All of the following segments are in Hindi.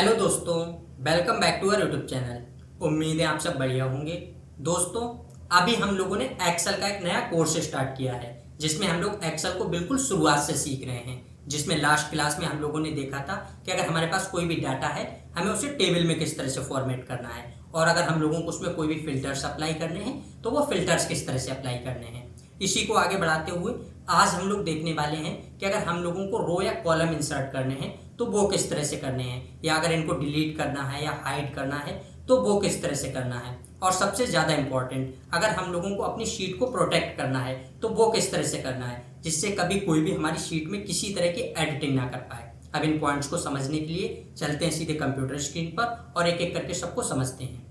हेलो दोस्तों, welcome back to our YouTube channel. उम्मीद है आप सब बढ़िया होंगे। दोस्तों, अभी हम लोगों ने एक्सेल का एक नया कोर्स स्टार्ट किया है जिसमें हम लोग एक्सेल को बिल्कुल शुरुआत से सीख रहे हैं। जिसमें लास्ट क्लास में हम लोगों ने देखा था कि अगर हमारे पास कोई भी डाटा है, हमें उसे टेबल में किस तरह से फॉर्मेट करना है, और अगर हम लोगों को उसमें कोई भी फिल्टर्स अप्लाई करने हैं तो वो फिल्टर्स किस तरह से अप्लाई करने हैं। इसी को आगे बढ़ाते हुए आज हम लोग देखने वाले हैं कि अगर हम लोगों को रो या कॉलम इंसर्ट करने हैं तो वो किस तरह से करने हैं, या अगर इनको डिलीट करना है या हाइड करना है तो वो किस तरह से करना है। और सबसे ज़्यादा इंपॉर्टेंट, अगर हम लोगों को अपनी शीट को प्रोटेक्ट करना है तो वो किस तरह से करना है, जिससे कभी कोई भी हमारी शीट में किसी तरह की एडिटिंग ना कर पाए। अब इन पॉइंट्स को समझने के लिए चलते हैं सीधे कंप्यूटर स्क्रीन पर और एक एक करके सबको समझते हैं।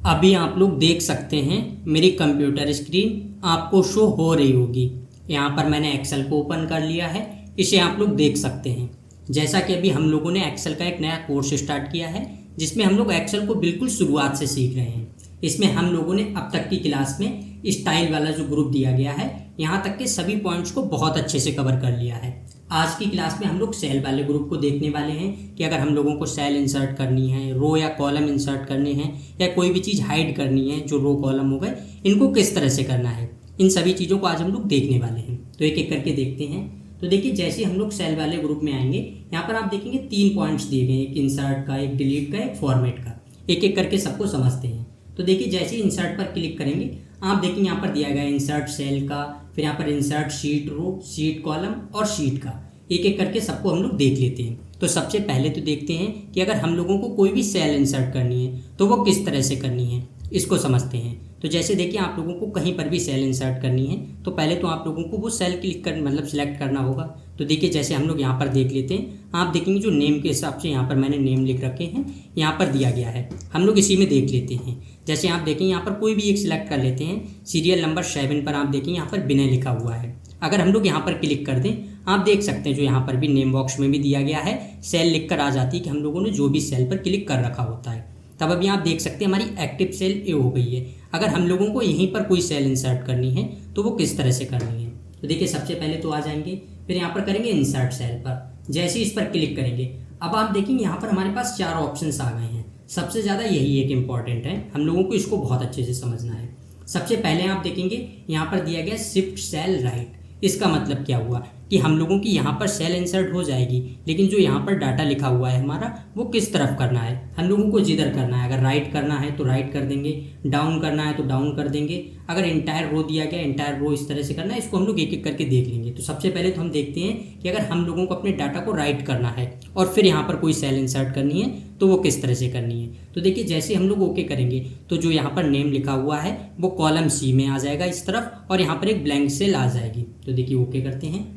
अभी आप लोग देख सकते हैं मेरी कंप्यूटर स्क्रीन आपको शो हो रही होगी। यहाँ पर मैंने एक्सेल को ओपन कर लिया है, इसे आप लोग देख सकते हैं। जैसा कि अभी हम लोगों ने एक्सेल का एक नया कोर्स स्टार्ट किया है जिसमें हम लोग एक्सेल को बिल्कुल शुरुआत से सीख रहे हैं। इसमें हम लोगों ने अब तक की क्लास में स्टाइल वाला जो ग्रुप दिया गया है, यहाँ तक के सभी पॉइंट्स को बहुत अच्छे से कवर कर लिया है। आज की क्लास में हम लोग सेल वाले ग्रुप को देखने वाले हैं कि अगर हम लोगों को सेल इंसर्ट करनी है, रो या कॉलम इंसर्ट करने हैं, या कोई भी चीज़ हाइड करनी है जो रो कॉलम हो गए, इनको किस तरह से करना है। इन सभी चीज़ों को आज हम लोग देखने वाले हैं। तो एक एक करके देखते हैं। तो देखिए, जैसे हम लोग सेल वाले ग्रुप में आएंगे, यहाँ पर आप देखेंगे 3 पॉइंट्स दिए गए, एक इंसर्ट का, एक डिलीट का, एक फॉर्मेट का। एक एक करके सबको समझते हैं। तो देखिए, जैसे ही इंसर्ट पर क्लिक करेंगे, आप देखेंगे यहाँ पर दिया गया है इंसर्ट सेल का, फिर यहाँ पर इंसर्ट शीट रो, शीट कॉलम और शीट का। एक एक करके सबको हम लोग देख लेते हैं। तो सबसे पहले तो देखते हैं कि अगर हम लोगों को कोई भी सेल इंसर्ट करनी है तो वो किस तरह से करनी है, इसको समझते हैं। तो जैसे देखिए, आप लोगों को कहीं पर भी सेल इंसर्ट करनी है तो पहले तो आप लोगों को वो सेल क्लिक कर सिलेक्ट करना होगा। तो देखिए, जैसे हम लोग यहाँ पर देख लेते हैं, आप देखेंगे जो नेम के हिसाब से यहाँ पर मैंने नेम लिख रखे हैं, यहाँ पर दिया गया है, हम लोग इसी में देख लेते हैं। जैसे आप देखें, यहाँ पर कोई भी एक सिलेक्ट कर लेते हैं। सीरियल नंबर 7 पर आप देखें यहाँ पर विनय लिखा हुआ है। अगर हम लोग यहाँ पर क्लिक कर दें, आप देख सकते हैं जो यहाँ पर भी नेम बॉक्स में भी दिया गया है, सेल लिखकर आ जाती है कि हम लोगों ने जो भी सेल पर क्लिक कर रखा होता है। तब अभी आप देख सकते हैं हमारी एक्टिव सेल ए हो गई है। अगर हम लोगों को यहीं पर कोई सेल इंसर्ट करनी है तो वो किस तरह से करनी है। तो देखिए, सबसे पहले तो आ जाएंगे, फिर यहाँ पर करेंगे इंसर्ट सेल पर। जैसे इस पर क्लिक करेंगे, अब आप देखेंगे यहाँ पर हमारे पास 4 ऑप्शंस आ गए हैं। सबसे ज़्यादा यही एक इम्पॉर्टेंट है, हम लोगों को इसको बहुत अच्छे से समझना है। सबसे पहले आप देखेंगे यहाँ पर दिया गया शिफ्ट सेल राइट। इसका मतलब क्या हुआ कि हम लोगों की यहाँ पर सेल इंसर्ट हो जाएगी, लेकिन जो यहाँ पर डाटा लिखा हुआ है हमारा, वो किस तरफ करना है, हम लोगों को जिधर करना है। अगर राइट करना है तो राइट कर देंगे, डाउन करना है तो डाउन कर देंगे। अगर इंटायर रो दिया गया, इंटायर रो इस तरह से करना है। इसको हम लोग एक एक करके देख लेंगे। तो सबसे पहले तो हम देखते हैं कि अगर हम लोगों को अपने डाटा को राइट करना है और फिर यहाँ पर कोई सेल इंसर्ट करनी है तो वो किस तरह से करनी है। तो देखिए, जैसे हम लोग ओके करेंगे तो जो यहाँ पर नेम लिखा हुआ है वो कॉलम सी में आ जाएगा इस तरफ, और यहाँ पर एक ब्लैंक सेल आ जाएगी। तो देखिए, ओके करते हैं।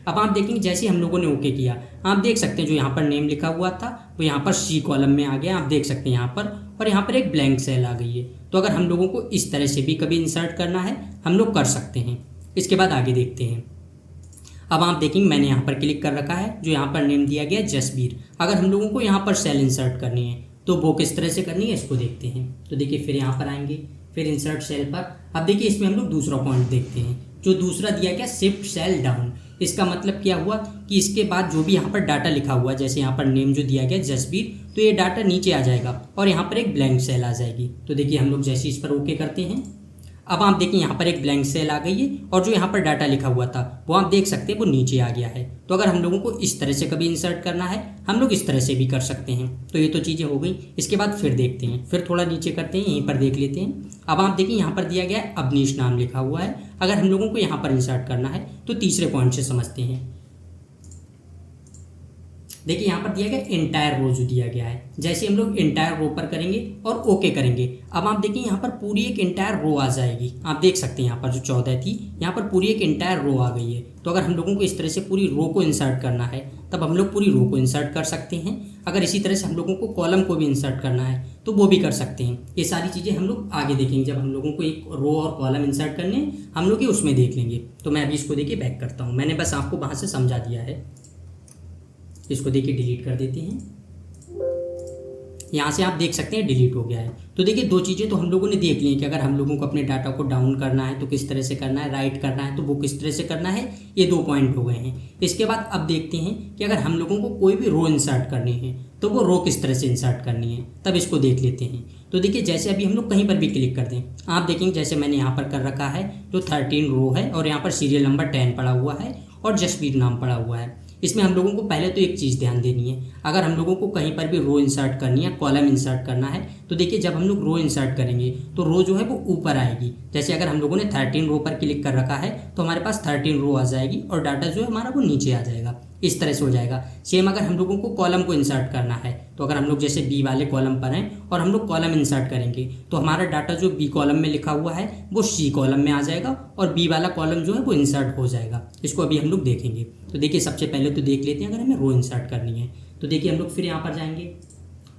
अब आप देखेंगे जैसे हम लोगों ने ओके किया, आप देख सकते हैं जो यहाँ पर नेम लिखा हुआ था वो यहाँ पर सी कॉलम में आ गया, आप देख सकते हैं यहाँ पर, और यहाँ पर एक ब्लैंक सेल आ गई है। तो अगर हम लोगों को इस तरह से भी कभी इंसर्ट करना है, हम लोग कर सकते हैं। इसके बाद आगे देखते हैं। अब आप देखेंगे मैंने यहाँ पर क्लिक कर रखा है, जो यहाँ पर नेम दिया गया जसबीर। अगर हम लोगों को यहाँ पर सेल इंसर्ट करनी है तो वो किस तरह से करनी है, इसको देखते हैं। तो देखिए, फिर यहाँ पर आएंगे, फिर इंसर्ट सेल पर। अब देखिए, इसमें हम लोग दूसरा पॉइंट देखते हैं, जो दूसरा दिया गया शिफ्ट सेल डाउन। इसका मतलब क्या हुआ कि इसके बाद जो भी यहाँ पर डाटा लिखा हुआ है, जैसे यहाँ पर नेम जो दिया गया जसबीर, तो ये डाटा नीचे आ जाएगा और यहाँ पर एक ब्लैंक सेल आ जाएगी। तो देखिए, हम लोग जैसे इस पर ओके करते हैं, अब आप देखिए यहाँ पर एक ब्लैंक सेल आ गई है, और जो यहाँ पर डाटा लिखा हुआ था वो आप देख सकते हैं वो नीचे आ गया है। तो अगर हम लोगों को इस तरह से कभी इंसर्ट करना है, हम लोग इस तरह से भी कर सकते हैं। तो ये तो चीज़ें हो गई। इसके बाद फिर देखते हैं, फिर थोड़ा नीचे करते हैं, यहीं पर देख लेते हैं। अब आप देखिए, यहाँ पर दिया गया है अवनीश नाम लिखा हुआ है। अगर हम लोगों को यहाँ पर इंसर्ट करना है तो तीसरे पॉइंट से समझते हैं। देखिए, यहाँ पर दिया गया इंटायर रो जो दिया गया है, जैसे हम लोग इंटायर रो पर करेंगे और ओके करेंगे, अब आप देखिए यहाँ पर पूरी एक इंटायर रो आ जाएगी। आप देख सकते हैं यहाँ पर जो 14 थी, यहाँ पर पूरी एक इंटायर रो आ गई है। तो अगर हम लोगों को इस तरह से पूरी रो को इंसर्ट करना है तब हम लोग पूरी रो को इंसर्ट कर सकते हैं। अगर इसी तरह से हम लोगों को कॉलम को भी इंसर्ट करना है तो वो भी कर सकते हैं। ये सारी चीज़ें हम लोग आगे देखेंगे, जब हम लोगों को एक रो और कॉलम इंसर्ट करने हैं हम लोग ये उसमें देख लेंगे। तो मैं अभी इसको देखिए बैक करता हूँ, मैंने बस आपको वहाँ से समझा दिया है। इसको देखिए डिलीट कर देते हैं। यहाँ से आप देख सकते हैं डिलीट हो गया है। तो देखिए दो चीज़ें तो हम लोगों ने देख ली हैं कि अगर हम लोगों को अपने डाटा को डाउन करना है तो किस तरह से करना है, राइट करना है तो वो किस तरह से करना है, ये 2 पॉइंट हो गए हैं। इसके बाद अब देखते हैं कि अगर हम लोगों को कोई भी रो इंसर्ट करनी है तो वो रो किस तरह से इंसर्ट करनी है, तब इसको देख लेते हैं। तो देखिए जैसे अभी हम लोग कहीं पर भी क्लिक कर दें, आप देखेंगे जैसे मैंने यहाँ पर कर रखा है जो 13 रो है और यहाँ पर सीरियल नंबर 10 पड़ा हुआ है और जसवीर नाम पड़ा हुआ है। इसमें हम लोगों को पहले तो एक चीज़ ध्यान देनी है, अगर हम लोगों को कहीं पर भी रो इंसर्ट करनी है, कॉलम इंसर्ट करना है, तो देखिए जब हम लोग रो इंसर्ट करेंगे तो रो जो है वो ऊपर आएगी। जैसे अगर हम लोगों ने 13 रो पर क्लिक कर रखा है तो हमारे पास 13 रो आ जाएगी और डाटा जो है हमारा वो नीचे आ जाएगा, इस तरह से हो जाएगा। सेम अगर हम लोगों को कॉलम को इंसर्ट करना है तो अगर हम लोग जैसे बी वाले कॉलम पर हैं और हम लोग कॉलम इंसर्ट करेंगे तो हमारा डाटा जो बी कॉलम में लिखा हुआ है वो सी कॉलम में आ जाएगा और बी वाला कॉलम जो है वो इंसर्ट हो जाएगा। इसको अभी हम लोग देखेंगे। तो देखिए सबसे पहले तो देख लेते हैं अगर हमें रो इंसर्ट करनी है तो देखिए हम लोग फिर यहाँ पर जाएंगे,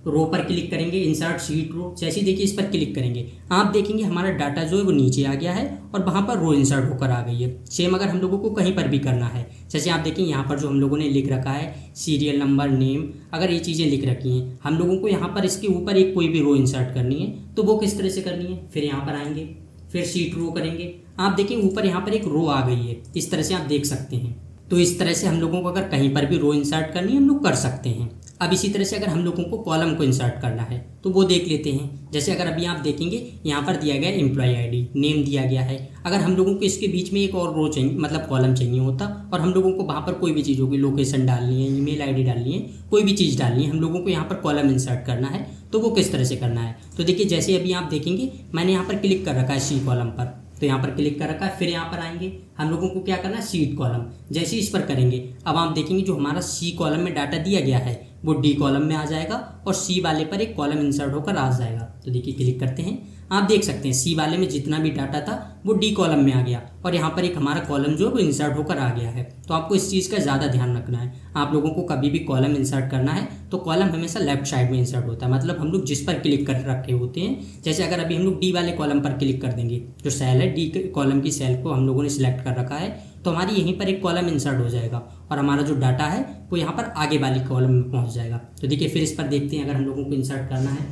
रो पर क्लिक करेंगे, इंसर्ट शीट रो। जैसे ही देखिए इस पर क्लिक करेंगे आप देखेंगे हमारा डाटा जो है वो नीचे आ गया है और वहाँ पर रो इंसर्ट होकर आ गई है। सेम अगर हम लोगों को कहीं पर भी करना है, जैसे आप देखेंगे यहाँ पर जो हम लोगों ने लिख रखा है सीरियल नंबर, नेम, अगर ये चीज़ें लिख रखी हैं, हम लोगों को यहाँ पर इसके ऊपर एक कोई भी रो इंसर्ट करनी है तो वो किस तरह से करनी है, फिर यहाँ पर आएंगे, फिर शीट रो करेंगे। आप देखेंगे ऊपर यहाँ पर एक रो आ गई है, इस तरह से आप देख सकते हैं। तो इस तरह से हम लोगों को अगर कहीं पर भी रो इंसर्ट करनी है हम लोग कर सकते हैं। अब इसी तरह से अगर हम लोगों को कॉलम को इंसर्ट करना है तो वो देख लेते हैं। जैसे अगर अभी आप देखेंगे यहाँ पर दिया गया एम्प्लॉय आईडी, नेम दिया गया है। अगर हम लोगों को इसके बीच में एक और रो चाहिए, मतलब कॉलम चाहिए होता और हम लोगों को वहाँ पर कोई भी चीज़ होगी, लोकेशन डालनी है, ईमेल आईडी डालनी है, कोई भी चीज़ डालनी है, हम लोगों को यहाँ पर कॉलम इंसर्ट करना है तो वो किस तरह से करना है। तो देखिए जैसे अभी आप देखेंगे मैंने यहाँ पर क्लिक कर रखा है सी कॉलम पर, तो यहाँ पर क्लिक कर रखा है। फिर यहाँ पर आएंगे, हम लोगों को क्या करना है, सीट कॉलम। जैसे ही इस पर करेंगे अब आप देखेंगे जो हमारा सी कॉलम में डाटा दिया गया है वो डी कॉलम में आ जाएगा और सी वाले पर एक कॉलम इंसर्ट होकर आ जाएगा। तो देखिए क्लिक करते हैं, आप देख सकते हैं सी वाले में जितना भी डाटा था वो डी कॉलम में आ गया और यहाँ पर एक हमारा कॉलम जो है वो इंसर्ट होकर आ गया है। तो आपको इस चीज़ का ज़्यादा ध्यान रखना है। आप लोगों को कभी भी कॉलम इंसर्ट करना है तो कॉलम हमेशा लेफ्ट साइड में इंसर्ट होता है, मतलब हम लोग जिस पर क्लिक कर रखे होते हैं। जैसे अगर अभी हम लोग डी वाले कॉलम पर क्लिक कर देंगे, जो सेल है डी कॉलम की सेल को हम लोगों ने सिलेक्ट कर रखा है, तो हमारी यहीं पर एक कॉलम इंसर्ट हो जाएगा और हमारा जो डाटा है वो यहाँ पर आगे वाली कॉलम में पहुँच जाएगा। तो देखिए फिर इस पर देखते हैं अगर हम लोगों को इंसर्ट करना है,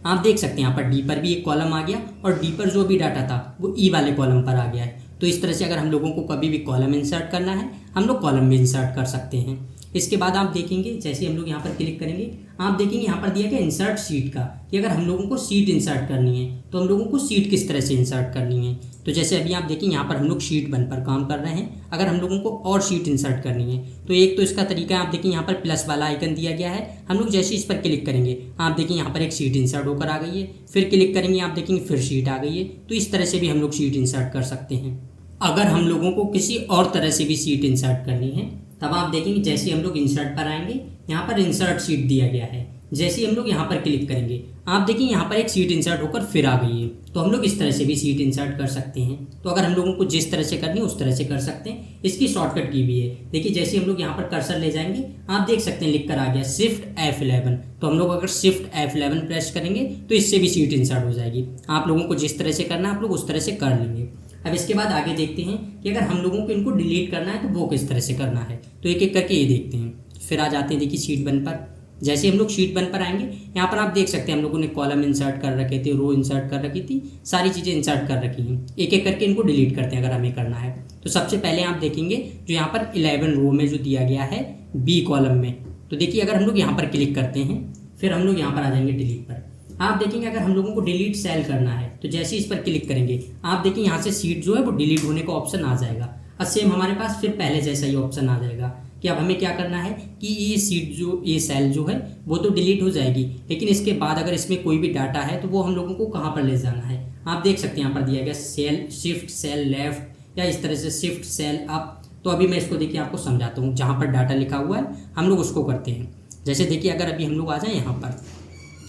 आप देख सकते हैं यहाँ पर डी पर भी एक कॉलम आ गया और डी पर जो भी डाटा था वो ई वाले कॉलम पर आ गया है। तो इस तरह से अगर हम लोगों को कभी भी कॉलम इंसर्ट करना है हम लोग कॉलम में इंसर्ट कर सकते हैं। इसके बाद आप देखेंगे जैसे हम लोग यहाँ पर क्लिक करेंगे आप देखेंगे यहाँ पर दिया गया इंसर्ट सीट का, कि अगर हम लोगों को सीट इंसर्ट करनी है तो हम लोगों को सीट किस तरह से इंसर्ट करनी है। तो जैसे अभी आप देखेंगे यहाँ पर हम लोग शीट 1 पर काम कर रहे हैं। अगर हम लोगों को और शीट इंसर्ट करनी है तो एक तो इसका तरीका है, आप देखिए यहाँ पर प्लस वाला आइकन दिया गया है, हम लोग जैसे इस पर क्लिक करेंगे आप देखिए यहाँ पर एक शीट इंसर्ट होकर आ गई है। फिर क्लिक करेंगे आप देखेंगे फिर शीट आ गई है। तो इस तरह से भी हम लोग शीट इंसर्ट कर सकते हैं। अगर हम लोगों को किसी और तरह से भी शीट इंसर्ट करनी है तब आप देखेंगे जैसे हम लोग इंसर्ट पर आएंगे यहाँ पर इंसर्ट शीट दिया गया है। जैसे हम लोग यहाँ पर क्लिक करेंगे आप देखिए यहाँ पर एक सीट इंसर्ट होकर फिर आ गई है। तो हम लोग इस तरह से भी सीट इंसर्ट कर सकते हैं। तो अगर हम लोगों को जिस तरह से करनी है उस तरह से कर सकते हैं। इसकी शॉर्टकट की भी है, देखिए जैसे हम लोग यहाँ पर कर्सर ले जाएंगे आप देख सकते हैं लिख कर आ गया शिफ्ट F11। तो हम लोग अगर शिफ्ट F11 प्रेस करेंगे तो इससे भी सीट इंसर्ट हो जाएगी। आप लोगों को जिस तरह से करना है आप लोग उस तरह से कर लेंगे। अब इसके बाद आगे देखते हैं कि अगर हम लोगों को इनको डिलीट करना है तो वो किस तरह से करना है। तो एक एक करके ये देखते हैं। फिर आ जाते हैं देखिए शीट 1 पर। जैसे हम लोग शीट 1 पर आएंगे यहाँ पर आप देख सकते हैं हम लोगों ने कॉलम इंसर्ट कर रखे थे, रो इंसर्ट कर रखी थी, सारी चीज़ें इंसर्ट कर रखी हैं। एक एक करके इनको डिलीट करते हैं अगर हमें करना है। तो सबसे पहले आप देखेंगे जो यहाँ पर 11 रो में जो दिया गया है बी कॉलम में, तो देखिए अगर हम लोग यहाँ पर क्लिक करते हैं फिर हम लोग यहाँ पर आ जाएंगे डिलीट पर। आप देखेंगे अगर हम लोगों को डिलीट सेल करना है तो जैसे इस पर क्लिक करेंगे आप देखिए यहाँ से सीट जो है वो डिलीट होने का ऑप्शन आ जाएगा और सेम हमारे पास फिर पहले जैसा ही ऑप्शन आ जाएगा कि अब हमें क्या करना है कि ये सीट जो ये सेल जो है वो तो डिलीट हो जाएगी, लेकिन इसके बाद अगर इसमें कोई भी डाटा है तो वो हम लोगों को कहाँ पर ले जाना है। आप देख सकते हैं यहाँ पर दिया गया सेल शिफ्ट सेल लेफ्ट या इस तरह से शिफ्ट सेल अप। तो अभी मैं इसको देखिए आपको समझाता हूँ। जहाँ पर डाटा लिखा हुआ है हम लोग उसको करते हैं। जैसे देखिए अगर अभी हम लोग आ जाए यहाँ पर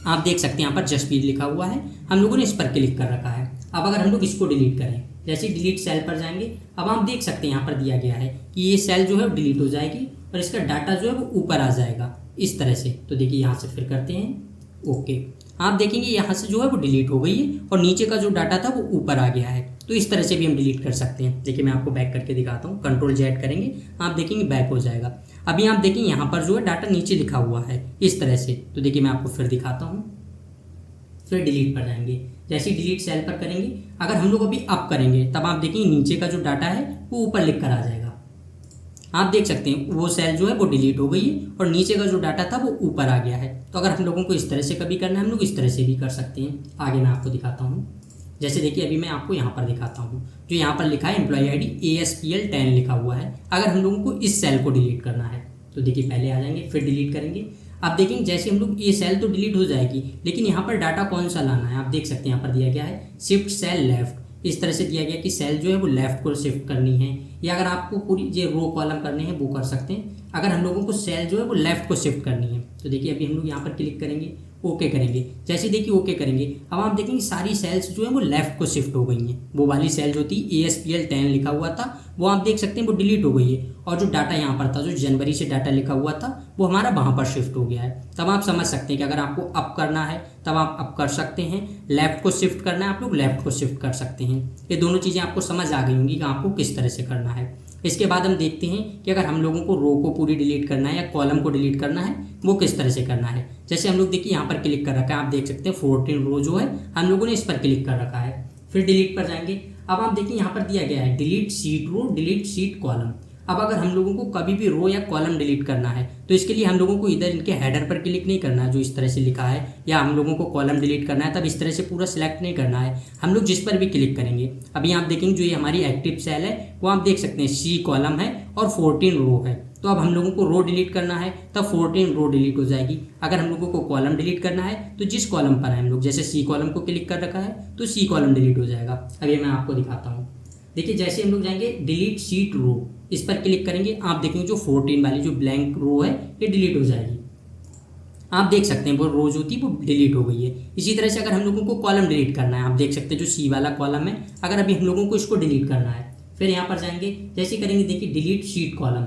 आप देख सकते हैं यहाँ पर जसवीर लिखा हुआ है, हम लोगों ने इस पर क्लिक कर रखा है। अब अगर हम लोग इसको डिलीट करें जैसे डिलीट सेल पर जाएंगे अब आप देख सकते हैं यहाँ पर दिया गया है कि ये सेल जो है वो डिलीट हो जाएगी और इसका डाटा जो है वो ऊपर आ जाएगा इस तरह से। तो देखिए यहाँ से फिर करते हैं ओके। आप देखेंगे यहाँ से जो है वो डिलीट हो गई है और नीचे का जो डाटा था वो ऊपर आ गया है। तो इस तरह से भी हम डिलीट कर सकते हैं। देखिए मैं आपको बैक करके दिखाता हूँ, कंट्रोल Z करेंगे, आप देखेंगे बैक हो जाएगा। अभी आप देखेंगे यहाँ पर जो है डाटा नीचे लिखा हुआ है इस तरह से। तो देखिए मैं आपको फिर दिखाता हूँ, फिर डिलीट पर जाएंगे। जैसे ही डिलीट सेल पर करेंगे, अगर हम लोग अभी अप करेंगे तब आप देखेंगे नीचे का जो डाटा है वो ऊपर लिख कर आ जाएगा। आप देख सकते हैं वो सेल जो है वो डिलीट हो गई है और नीचे का जो डाटा था वो ऊपर आ गया है। तो अगर हम लोगों को इस तरह से कभी करना है, हम लोग इस तरह से भी कर सकते हैं। आगे मैं आपको दिखाता हूँ। जैसे देखिए अभी मैं आपको यहाँ पर दिखाता हूँ, जो यहाँ पर लिखा है एम्प्लॉय ID ASPL 10 लिखा हुआ है। अगर हम लोगों को इस सेल को डिलीट करना है तो देखिए पहले आ जाएंगे, फिर डिलीट करेंगे। आप देखेंगे जैसे हम लोग ये सेल तो डिलीट हो जाएगी, लेकिन यहाँ पर डाटा कौन सा लाना है आप देख सकते हैं। यहाँ पर दिया गया है शिफ्ट सेल लेफ्ट, इस तरह से दिया गया कि सेल जो है वो लेफ्ट को शिफ्ट करनी है, या अगर आपको पूरी जो रो कॉलम करने हैं वो कर सकते हैं। अगर हम लोगों को सेल जो है वो लेफ्ट को शिफ्ट करनी है तो देखिए अभी हम लोग यहाँ पर क्लिक करेंगे, ओके करेंगे। जैसे देखिए ओके करेंगे, अब आप देखेंगे सारी सेल्स जो है वो लेफ्ट को शिफ्ट हो गई हैं। वो वाली सेल जो थी ASPL 10 लिखा हुआ था वो आप देख सकते हैं वो डिलीट हो गई है, और जो डाटा यहाँ पर था, जो जनवरी से डाटा लिखा हुआ था, वो हमारा वहाँ पर शिफ्ट हो गया है। तब आप समझ सकते हैं कि अगर आपको अप करना है तब आप अप कर सकते हैं, लेफ्ट को शिफ्ट करना है आप लोग लेफ्ट को शिफ्ट कर सकते हैं। ये दोनों चीज़ें आपको समझ आ गई होंगी कि आपको किस तरह से करना है। इसके बाद हम देखते हैं कि अगर हम लोगों को रो को पूरी डिलीट करना है या कॉलम को डिलीट करना है वो किस तरह से करना है। जैसे हम लोग देखिए यहाँ पर क्लिक कर रखा है, आप देख सकते हैं 14 रो जो है हम लोगों ने इस पर क्लिक कर रखा है। फिर डिलीट पर जाएंगे, अब आप देखिए यहाँ पर दिया गया है डिलीट शीट रो, डिलीट शीट कॉलम। अब अगर हम लोगों को कभी भी रो या कॉलम डिलीट करना है तो इसके लिए हम लोगों को इधर इनके हेडर पर क्लिक नहीं करना है जो इस तरह से लिखा है, या हम लोगों को कॉलम डिलीट करना है तब इस तरह से पूरा सिलेक्ट नहीं करना है। हम लोग जिस पर भी क्लिक करेंगे, अभी आप देखेंगे जो ये हमारी एक्टिव सेल है वो आप देख सकते हैं C कॉलम है और 14 रो है। तो अब हम लोगों को रो डिलीट करना है तब 14 रो डिलीट हो जाएगी। अगर हम लोगों को कॉलम डिलीट करना है तो जिस कॉलम पर है हम लोग, जैसे C कॉलम को क्लिक कर रखा है तो C कॉलम डिलीट हो जाएगा। अभी मैं आपको दिखाता हूँ। देखिए जैसे हम लोग जाएंगे डिलीट शीट रो, इस पर क्लिक करेंगे, आप देखेंगे जो 14 वाली जो ब्लैंक रो है ये डिलीट हो जाएगी। आप देख सकते हैं वो रो जो थी वो डिलीट हो गई है। इसी तरह से अगर हम लोगों को कॉलम डिलीट करना है, आप देख सकते हैं जो C वाला कॉलम है, अगर अभी हम लोगों को इसको डिलीट करना है, फिर यहाँ पर जाएंगे, जैसे करेंगे देखिए डिलीट शीट कॉलम,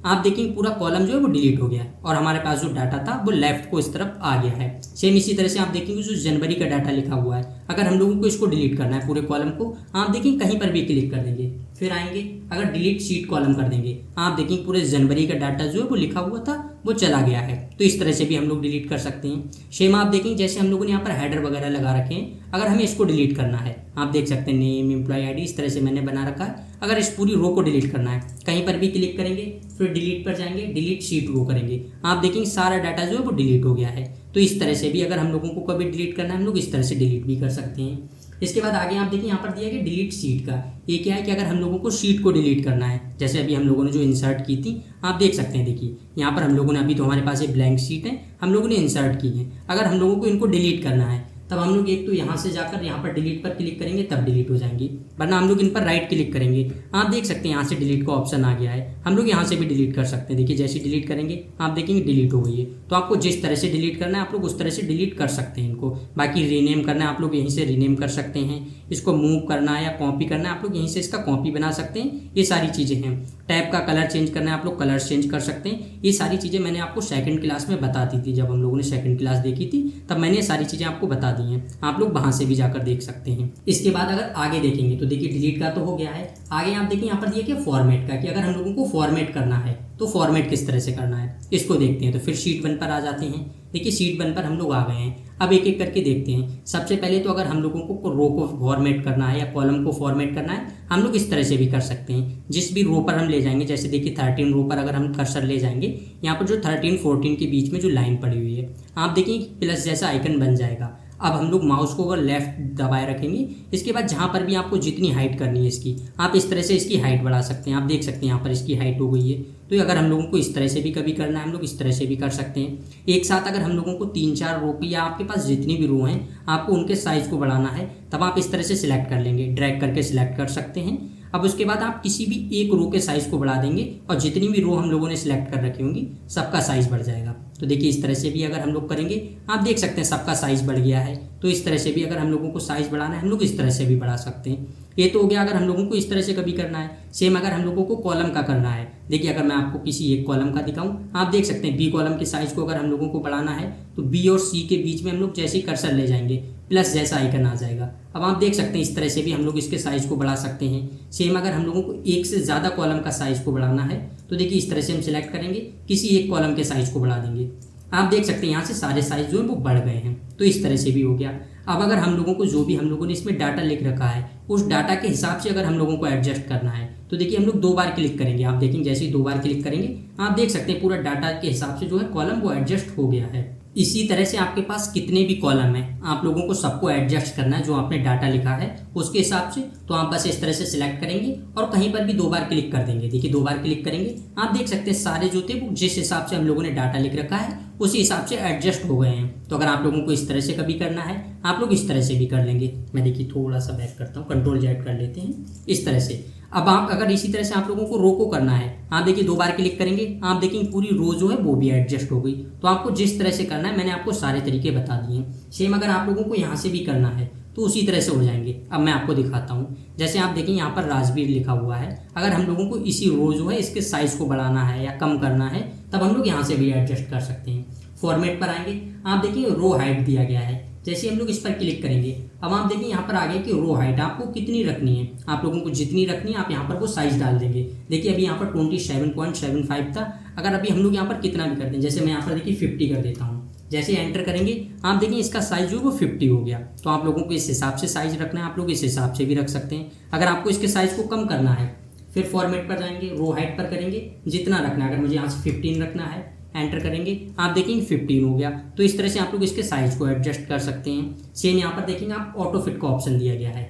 आप देखेंगे पूरा कॉलम जो है वो डिलीट हो गया है और हमारे पास जो डाटा था वो लेफ्ट को इस तरफ आ गया है। सेम इसी तरह से आप देखेंगे जो जनवरी का डाटा लिखा हुआ है, अगर हम लोगों को इसको डिलीट करना है पूरे कॉलम को, आप देखेंगे कहीं पर भी क्लिक कर देंगे, फिर आएंगे अगर डिलीट शीट कॉलम कर देंगे, आप देखेंगे पूरे जनवरी का डाटा जो है वो लिखा हुआ था वो चला गया है। तो इस तरह से भी हम लोग डिलीट कर सकते हैं। सेम आप देखेंगे जैसे हम लोगों ने यहाँ पर हेडर वगैरह लगा रखे हैं, अगर हमें इसको डिलीट करना है, आप देख सकते हैं नेम एम्प्लॉय ID इस तरह से मैंने बना रखा है। अगर इस पूरी रो को डिलीट करना है, कहीं पर भी क्लिक करेंगे, फिर डिलीट पर जाएंगे, डिलीट शीट रो करेंगे, आप देखेंगे सारा डाटा जो है वो डिलीट हो गया है। तो इस तरह से भी अगर हम लोगों को कभी डिलीट करना है, हम लोग इस तरह से डिलीट भी कर सकते हैं। इसके बाद आगे आप देखिए यहाँ पर दिया गया डिलीट शीट का। ये क्या है कि अगर हम लोगों को शीट को डिलीट करना है, जैसे अभी हम लोगों ने जो इंसर्ट की थी, आप देख सकते हैं देखिए यहाँ पर हम लोगों ने, अभी तो हमारे पास ये ब्लैंक शीट है, हम लोगों ने इंसर्ट की है। अगर हम लोगों को इनको डिलीट करना है तब हम लोग एक तो यहाँ से जाकर यहाँ पर डिलीट पर क्लिक करेंगे तब डिलीट हो जाएंगी, वरना हम लोग इन पर राइट क्लिक करेंगे, आप देख सकते हैं यहाँ से डिलीट का ऑप्शन आ गया है। हम लोग यहाँ से भी डिलीट कर सकते हैं। देखिए जैसे डिलीट करेंगे आप देखेंगे डिलीट हो गई है। तो आपको जिस तरह से डिलीट करना है आप लोग उस तरह से डिलीट कर सकते हैं इनको। बाकी रीनेम करना है आप लोग यहीं से रीनेम कर सकते हैं, इसको मूव करना है या कॉपी करना है आप लोग यहीं से इसका कॉपी बना सकते हैं। ये सारी चीज़ें हैं। टैब का कलर चेंज करना है आप लोग कलर चेंज कर सकते हैं। ये सारी चीज़ें मैंने आपको सेकंड क्लास में बता दी थी, जब हम लोगों ने सेकंड क्लास देखी थी तब मैंने ये सारी चीज़ें आपको बता दी हैं, आप लोग वहाँ से भी जाकर देख सकते हैं। इसके बाद अगर आगे देखेंगे तो देखिए डिलीट का तो हो गया है। आगे आप देखिए यहाँ पर दिया क्या फॉर्मेट का, कि अगर हम लोगों को फॉर्मेट करना है तो फॉर्मेट किस तरह से करना है इसको देखते हैं। तो फिर शीट 1 पर आ जाते हैं। देखिए शीट 1 पर हम लोग आ गए हैं। अब एक एक करके देखते हैं। सबसे पहले तो अगर हम लोगों को रो को फॉर्मेट करना है या कॉलम को फॉर्मेट करना है, हम लोग इस तरह से भी कर सकते हैं। जिस भी रो पर हम ले जाएंगे, जैसे देखिए 13 रो पर अगर हम कर्सर ले जाएंगे, यहाँ पर जो 13-14 के बीच में जो लाइन पड़ी हुई है, आप देखिए प्लस जैसा आइकन बन जाएगा। अब हम लोग माउस को अगर लेफ्ट दबाए रखेंगे, इसके बाद जहाँ पर भी आपको जितनी हाइट करनी है इसकी, आप इस तरह से इसकी हाइट बढ़ा सकते हैं। आप देख सकते हैं यहाँ पर इसकी हाइट हो गई है। तो अगर हम लोगों को इस तरह से भी कभी करना है, हम लोग इस तरह से भी कर सकते हैं। एक साथ अगर हम लोगों को 3-4 रो की, या आपके पास जितनी भी रो हैं आपको उनके साइज़ को बढ़ाना है, तब आप इस तरह से सिलेक्ट कर लेंगे, ड्रैग करके सिलेक्ट कर सकते हैं। अब उसके बाद आप किसी भी एक रो के साइज़ को बढ़ा देंगे और जितनी भी रो हम लोगों ने सिलेक्ट कर रखी होंगी सबका साइज़ बढ़ जाएगा। तो देखिए इस तरह से भी अगर हम लोग करेंगे, आप देख सकते हैं सबका साइज़ बढ़ गया है। तो इस तरह से भी अगर हम लोगों को साइज़ बढ़ाना है, हम लोग इस तरह से भी बढ़ा सकते हैं। ये तो हो गया अगर हम लोगों को इस तरह से कभी करना है। सेम अगर हम लोगों को कॉलम का करना है, देखिए अगर मैं आपको किसी एक कॉलम का दिखाऊं, आप देख सकते हैं बी कॉलम के साइज़ को अगर हम लोगों को बढ़ाना है तो बी और सी के बीच में हम लोग जैसे ही कर्सर ले जाएंगे, प्लस जैसा आइकन आ जाएगा। अब आप देख सकते हैं इस तरह से भी हम लोग इसके साइज़ को बढ़ा सकते हैं। सेम अगर हम लोगों को एक से ज़्यादा कॉलम का साइज़ को बढ़ाना है तो देखिए इस तरह से हम सिलेक्ट करेंगे, किसी एक कॉलम के साइज़ को बढ़ा देंगे। आप देख सकते हैं यहाँ से सारे साइज़ जो है वो बढ़ गए हैं। तो इस तरह से भी हो गया। अब अगर हम लोगों को जो भी हम लोगों ने इसमें डाटा लिख रखा है उस डाटा के हिसाब से अगर हम लोगों को एडजस्ट करना है तो देखिए हम लोग 2 बार क्लिक करेंगे। आप देखेंगे जैसे ही 2 बार क्लिक करेंगे आप देख सकते हैं पूरा डाटा के हिसाब से जो है कॉलम वो एडजस्ट हो गया है। इसी तरह से आपके पास कितने भी कॉलम हैं आप लोगों को सबको एडजस्ट करना है जो आपने डाटा लिखा है उसके हिसाब से। तो आप बस इस तरह से सिलेक्ट करेंगे और कहीं पर भी 2 बार क्लिक कर देंगे। देखिए 2 बार क्लिक करेंगे आप देख सकते हैं सारे जो थे वो जिस हिसाब से हम लोगों ने डाटा लिख रखा है उसी हिसाब से एडजस्ट हो गए हैं। तो अगर आप लोगों को इस तरह से कभी करना है आप लोग इस तरह से भी कर लेंगे। मैं देखिए थोड़ा सा बैक करता हूँ, Ctrl Z कर लेते हैं इस तरह से। अब आप अगर इसी तरह से आप लोगों को रो को करना है आप देखिए 2 बार क्लिक करेंगे आप देखेंगे पूरी रो जो है वो भी एडजस्ट हो गई। तो आपको जिस तरह से करना है मैंने आपको सारे तरीके बता दिए। सेम अगर आप लोगों को यहाँ से भी करना है तो उसी तरह से हो जाएंगे। अब मैं आपको दिखाता हूँ। जैसे आप देखें यहाँ पर राजवीर लिखा हुआ है, अगर हम लोगों को इसी रो जो है इसके साइज़ को बढ़ाना है या कम करना है तब हम लोग यहाँ से भी एडजस्ट कर सकते हैं। फॉर्मेट पर आएंगे आप देखिए रो हाइट दिया गया है। जैसे हम लोग इस पर क्लिक करेंगे अब आप देखिए यहाँ पर आ गया कि रो हाइट आपको कितनी रखनी है। आप लोगों को जितनी रखनी है आप यहाँ पर वो साइज डाल देंगे। देखिए अभी यहाँ पर 27.75 था। अगर अभी हम लोग यहाँ पर कितना भी करते हैं, जैसे मैं यहाँ पर देखिए 50 कर देता हूँ। जैसे एंटर करेंगे आप देखिए इसका साइज जो है वो 50 हो गया। तो आप लोगों को इस हिसाब से साइज रखना है, आप लोग इस हिसाब से भी रख सकते हैं। अगर आपको इसके साइज को कम करना है फिर फॉर्मेट पर जाएंगे, रो हाइट पर करेंगे, जितना रखना है। अगर मुझे यहाँ से 15 रखना है एंटर करेंगे आप देखेंगे 15 हो गया। तो इस तरह से आप लोग इसके साइज को एडजस्ट कर सकते हैं। सेम यहाँ पर देखेंगे आप ऑटो फिट का ऑप्शन दिया गया है,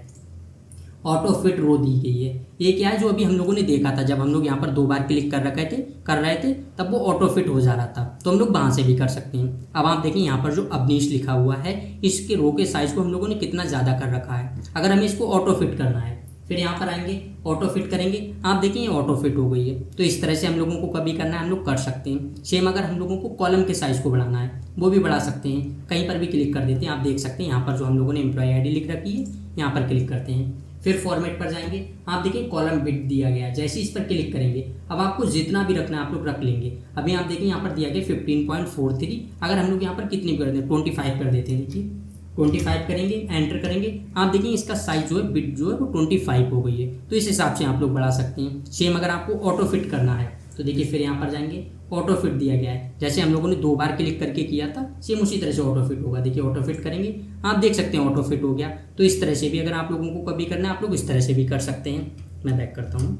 ऑटो फिट रो दी गई है। ये क्या है जो अभी हम लोगों ने देखा था जब हम लोग यहाँ पर 2 बार क्लिक कर रहे थे तब वो ऑटो फिट हो जा रहा था। तो हम लोग वहाँ से भी कर सकते हैं। अब आप देखें यहाँ पर जो अवनीश लिखा हुआ है इसके रो के साइज को हम लोगों ने कितना ज़्यादा कर रखा है। अगर हमें इसको ऑटो फिट करना है फिर यहाँ पर आएंगे ऑटो फिट करेंगे आप देखेंगे ऑटो फिट हो गई है। तो इस तरह से हम लोगों को कभी करना है हम लोग कर सकते हैं। सेम अगर हम लोगों को कॉलम के साइज़ को बढ़ाना है वो भी बढ़ा सकते हैं। कहीं पर भी क्लिक कर देते हैं आप देख सकते हैं यहाँ पर जो हम लोगों ने एम्प्लॉय आईडी लिख रखी है यहाँ पर क्लिक करते हैं। फिर फॉर्मेट पर जाएंगे आप देखिए कॉलम विड्थ दिया गया है। जैसे इस पर क्लिक करेंगे अब आपको जितना भी रखना है आप लोग रख लेंगे। अभी आप देखिए यहाँ पर दिया गया 15.43। अगर हम लोग यहाँ पर कितनी कर दें 25 कर देते हैं। देखिए 25 करेंगे एंटर करेंगे आप देखिए इसका साइज जो है बिट जो है वो 25 हो गई है। तो इस हिसाब से आप लोग बढ़ा सकते हैं। सेम अगर आपको ऑटो फिट करना है तो देखिए फिर यहाँ पर जाएंगे ऑटो फिट दिया गया है। जैसे हम लोगों ने 2 बार क्लिक करके किया था सेम उसी तरह से ऑटो फिट होगा। देखिए ऑटो फिट करेंगे आप देख सकते हैं ऑटो फिट हो गया। तो इस तरह से भी अगर आप लोगों को कभी करना है आप लोग इस तरह से भी कर सकते हैं। मैं बैक करता हूँ।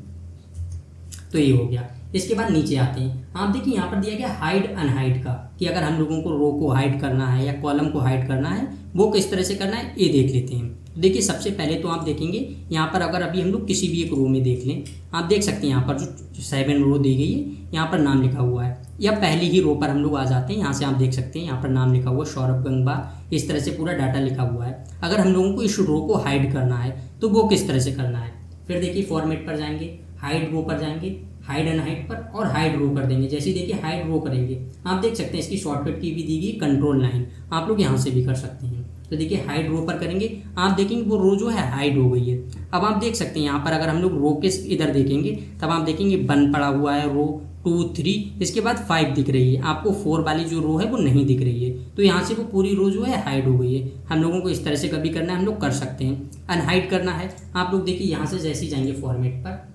तो ये हो गया। इसके बाद नीचे आते हैं आप देखिए यहाँ पर दिया गया हाइड अनहाइड का, कि अगर हम लोगों को रो को हाइड करना है या कॉलम को हाइड करना है वो किस तरह से करना है ये देख लेते हैं। देखिए सबसे पहले तो आप देखेंगे यहाँ पर अगर अभी हम लोग किसी भी एक रो में देख लें आप देख सकते हैं यहाँ पर जो 7 रो दी गई है यहाँ पर नाम लिखा हुआ है। या पहली ही रो पर हम लोग आ जाते हैं। यहाँ से आप देख सकते हैं यहाँ पर नाम लिखा हुआ है सौरभ गंगवा। इस तरह से पूरा डाटा लिखा हुआ है। अगर हम लोगों को इस रो को हाइड करना है तो वो किस तरह से करना है। फिर देखिए फॉर्मेट पर जाएंगे, हाइड रो पर जाएंगे, हाइड एंड हाइड पर और हाइड रो कर देंगे। जैसे देखिए हाइड रो करेंगे आप देख सकते हैं इसकी शॉर्टकट की भी दी गई Ctrl9। आप लोग यहाँ से भी कर सकते हैं। तो देखिए हाइड रो पर करेंगे आप देखेंगे वो रो जो है हाइड हो गई है। अब आप देख सकते हैं यहाँ पर अगर हम लोग रो के इधर देखेंगे तब आप देखेंगे 1 पड़ा हुआ है, रो 2 3 इसके बाद 5 दिख रही है। आपको 4 वाली जो रो है वो नहीं दिख रही है। तो यहाँ से वो पूरी रो जो है हाइड हो गई है। हम लोगों को इस तरह से कभी करना है हम लोग कर सकते हैं। अनहाइड करना है आप लोग देखिए यहाँ से जैसे ही जाएंगे फॉर्मेट पर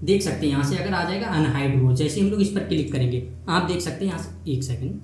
देख सकते हैं यहाँ से अगर आ जाएगा अनहाइड रो। जैसे हम लोग इस पर क्लिक करेंगे आप देख सकते हैं यहाँ से 1 सेकंड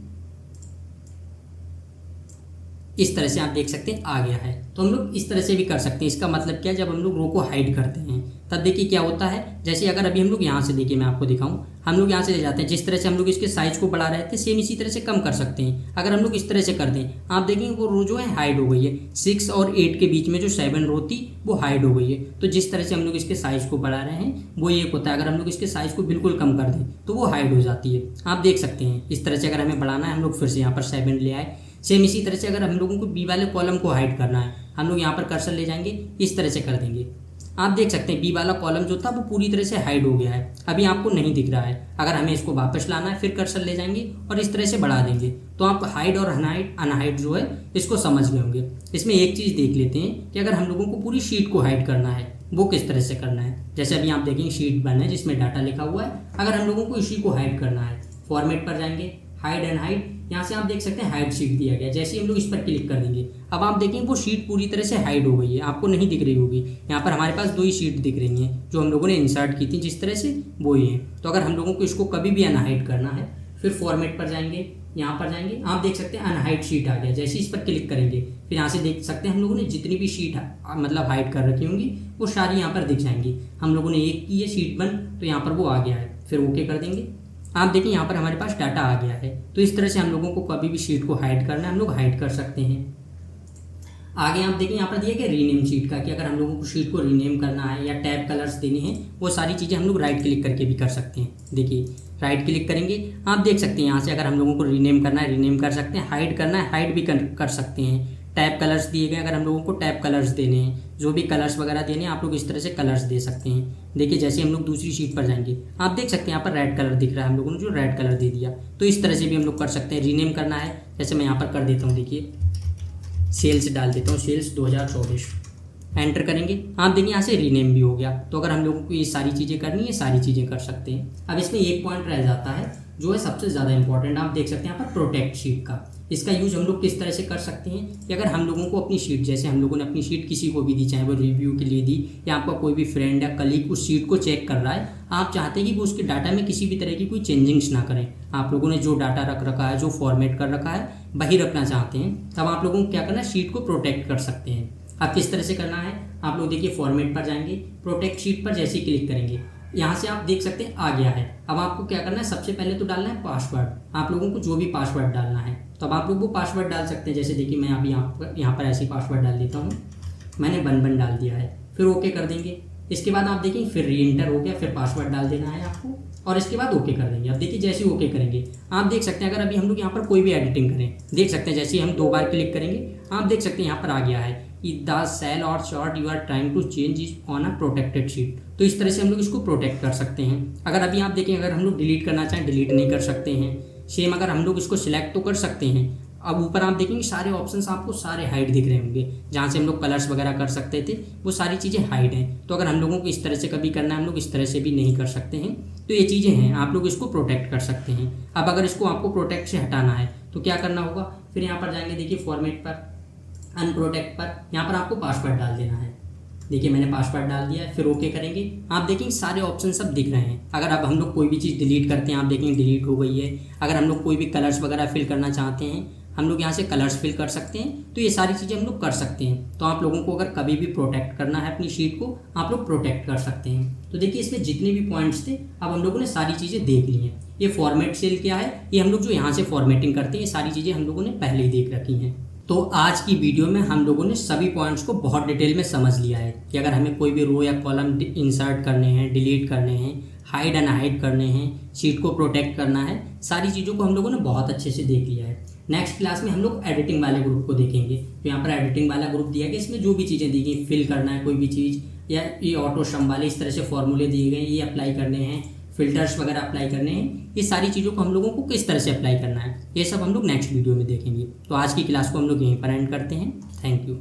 इस तरह से आप देख सकते हैं आ गया है। तो हम लोग इस तरह से भी कर सकते हैं। इसका मतलब क्या है जब हम लोग रो को हाइड करते हैं तब देखिए क्या होता है। जैसे अगर अभी हम लोग यहाँ से देखिए मैं आपको दिखाऊं हम लोग यहाँ से ले जाते हैं। जिस तरह से हम लोग इसके साइज को बढ़ा रहे थे सेम इसी तरह से कम कर सकते हैं। अगर हम लोग इस तरह से कर दें आप देखेंगे वो रो जो है हाइड हो गई है। 6 और 8 के बीच में जो 7 रो थी वो हाइड हो गई है। तो जिस तरह से हम लोग इसके साइज को बढ़ा रहे हैं वो ये होता है। अगर हम लोग इसके साइज को बिल्कुल कम कर दें तो वो हाइड हो जाती है। आप देख सकते हैं इस तरह से अगर हमें बढ़ाना है हम लोग फिर से यहाँ पर 7 ले आए। सेम इसी तरह से अगर हम लोगों को बी वाले कॉलम को हाइड करना है हम लोग यहाँ पर कर्सर ले जाएंगे इस तरह से कर देंगे। आप देख सकते हैं बी वाला कॉलम जो था वो पूरी तरह से हाइड हो गया है। अभी आपको नहीं दिख रहा है। अगर हमें इसको वापस लाना है फिर कर्सर ले जाएंगे और इस तरह से बढ़ा देंगे। तो आप हाइड और अनहाइड जो है इसको समझ गए होंगे। इसमें एक चीज़ देख लेते हैं कि अगर हम लोगों को पूरी शीट को हाइड करना है वो किस तरह से करना है। जैसे अभी आप देखेंगे शीट 1 है जिसमें डाटा लिखा हुआ है। अगर हम लोगों को इसी को हाइड करना है फॉर्मेट पर जाएंगे हाइड एंड हाइड, यहाँ से आप देख सकते हैं हाइड शीट दिया गया। जैसे ही हम लोग इस पर क्लिक कर देंगे, अब आप देखेंगे वो शीट पूरी तरह से हाइड हो गई है, आपको नहीं दिख रही होगी। यहाँ पर हमारे पास 2 ही शीट दिख रही हैं जो हम लोगों ने इंसर्ट की थी, जिस तरह से वो ही है। तो अगर हम लोगों को इसको कभी भी अनहाइड करना है, फिर फॉर्मेट पर जाएंगे, यहाँ पर जाएंगे, आप देख सकते हैं अनहाइड शीट आ गया। जैसे इस पर क्लिक करेंगे, फिर यहाँ से देख सकते हैं हम लोगों ने जितनी भी शीट मतलब हाइड कर रखी होंगी वो सारी यहाँ पर दिख जाएंगी। हम लोगों ने एक की है शीट 1, तो यहाँ पर वो आ गया है, फिर ओके कर देंगे। आप देखिए यहाँ पर हमारे पास डाटा आ गया है। तो इस तरह से हम लोगों को कभी भी शीट को हाइड करना है, हम लोग हाइड कर सकते हैं। आगे आप देखिए यहाँ पर दिया गया रीनेम शीट का, कि अगर हम लोगों को शीट को रीनेम करना है या टैब कलर्स देने हैं, वो सारी चीज़ें हम लोग राइट क्लिक करके भी कर सकते हैं। देखिए राइट क्लिक करेंगे, आप देख सकते हैं यहाँ से अगर हम लोगों को रीनेम करना है रीनेम कर सकते हैं, हाइड करना है हाइड भी कर सकते हैं। टैब कलर्स दिए गए, अगर हम लोगों को टैब कलर्स देने हैं, जो भी कलर्स वगैरह देने हैं, आप लोग इस तरह से कलर्स दे सकते हैं। देखिए जैसे हम लोग दूसरी शीट पर जाएंगे, आप देख सकते हैं यहाँ पर रेड कलर दिख रहा है, हम लोगों ने जो रेड कलर दे दिया। तो इस तरह से भी हम लोग कर सकते हैं। रीनेम करना है, जैसे मैं यहाँ पर कर देता हूँ, देखिए सेल्स डाल देता हूँ, सेल्स 2024, एंटर करेंगे, आप देखिए यहाँ से रीनेम भी हो गया। तो अगर हम लोगों को ये सारी चीज़ें करनी है, सारी चीज़ें कर सकते हैं। अब इसमें एक पॉइंट रह जाता है जो है सबसे ज़्यादा इंपॉर्टेंट, आप देख सकते हैं यहाँ पर प्रोटेक्ट शीट का। इसका यूज हम लोग किस तरह से कर सकते हैं कि अगर हम लोगों को अपनी शीट, जैसे हम लोगों ने अपनी शीट किसी को भी दी, चाहे वो रिव्यू के लिए दी या आपका कोई भी फ्रेंड या कलीग उस शीट को चेक कर रहा है, आप चाहते हैं कि वो उसके डाटा में किसी भी तरह की कोई चेंजिंग्स ना करें, आप लोगों ने जो डाटा रख रखा है, जो फॉर्मेट कर रखा है, वही रखना चाहते हैं, तब आप लोगों को क्या करना है, शीट को प्रोटेक्ट कर सकते हैं। अब किस तरह से करना है, आप लोग देखिए फॉर्मेट पर जाएंगे, प्रोटेक्ट शीट पर जैसे ही क्लिक करेंगे, यहाँ से आप देख सकते हैं आ गया है। अब आपको क्या करना है, सबसे पहले तो डालना है पासवर्ड, आप लोगों को जो भी पासवर्ड डालना है, तो अब आप लोग वो पासवर्ड डाल सकते हैं। जैसे देखिए मैं अभी यहाँ पर ऐसे पासवर्ड डाल देता हूँ, मैंने 1 डाल दिया है, फिर ओके कर देंगे। इसके बाद आप देखिए फिर री एंटर हो गया, फिर पासवर्ड डाल देना है आपको, और इसके बाद ओके कर देंगे। अब देखिए जैसे ही ओके करेंगे, आप देख सकते हैं अगर अभी हम लोग यहाँ पर कोई भी एडिटिंग करें, देख सकते हैं जैसे ही हम 2 बार क्लिक करेंगे, आप देख सकते हैं यहाँ पर आ गया है द सेल और short you are trying to change is on a protected sheet. तो इस तरह से हम लोग इसको प्रोटेक्ट कर सकते हैं। अगर अभी आप देखें, अगर हम लोग डिलीट करना चाहें, डिलीट नहीं कर सकते हैं। सेम अगर हम लोग इसको सिलेक्ट तो कर सकते हैं। अब ऊपर आप देखेंगे सारे ऑप्शंस आपको सारे हाइड दिख रहे होंगे, जहाँ से हम लोग कलर्स वगैरह कर सकते थे, वो सारी चीज़ें हाइड हैं। तो अगर हम लोगों को इस तरह से कभी करना है, हम लोग इस तरह से भी नहीं कर सकते हैं। तो ये चीज़ें हैं, आप लोग इसको प्रोटेक्ट कर सकते हैं। अब अगर इसको आपको प्रोटेक्ट से हटाना है तो क्या करना होगा, फिर यहाँ पर जाएंगे, देखिए फॉर्मेट पर, अनप्रोटेक्ट पर, यहाँ पर आपको पासवर्ड डाल देना है। देखिए मैंने पासवर्ड डाल दिया है, फिर ओके करेंगे। आप देखेंगे सारे ऑप्शन सब दिख रहे हैं। अगर अब हम लोग कोई भी चीज़ डिलीट करते हैं, आप देखेंगे डिलीट हो गई है। अगर हम लोग कोई भी कलर्स वगैरह फिल करना चाहते हैं, हम लोग यहाँ से कलर्स फिल कर सकते हैं। तो ये सारी चीज़ें हम लोग कर सकते हैं। तो आप लोगों को अगर कभी भी प्रोटेक्ट करना है अपनी शीट को, आप लोग प्रोटेक्ट कर सकते हैं। तो देखिए इसमें जितने भी पॉइंट्स थे, अब हम लोगों ने सारी चीज़ें देख ली हैं। ये फॉर्मेट सेल क्या है, ये हम लोग जो यहाँ से फॉर्मेटिंग करते हैं, ये सारी चीज़ें हम लोगों ने पहले ही देख रखी हैं। तो आज की वीडियो में हम लोगों ने सभी पॉइंट्स को बहुत डिटेल में समझ लिया है कि अगर हमें कोई भी रो या कॉलम इंसर्ट करने हैं, डिलीट करने हैं, हाइड एंड हाइड करने हैं, शीट को प्रोटेक्ट करना है, सारी चीज़ों को हम लोगों ने बहुत अच्छे से देख लिया है। नेक्स्ट क्लास में हम लोग एडिटिंग वाले ग्रुप को देखेंगे। तो यहाँ पर एडिटिंग वाला ग्रुप दिया गया, इसमें जो भी चीज़ें दी गई, फिल करना है कोई भी चीज़, या ये ऑटो सम वाले इस तरह से फॉर्मूले दिए गए, ये अप्लाई करने हैं, फिल्टर्स वगैरह अप्लाई करने हैं, ये सारी चीज़ों को हम लोगों को किस तरह से अप्लाई करना है, ये सब हम लोग नेक्स्ट वीडियो में देखेंगे। तो आज की क्लास को हम लोग यहीं पर एंड करते हैं। Thank you.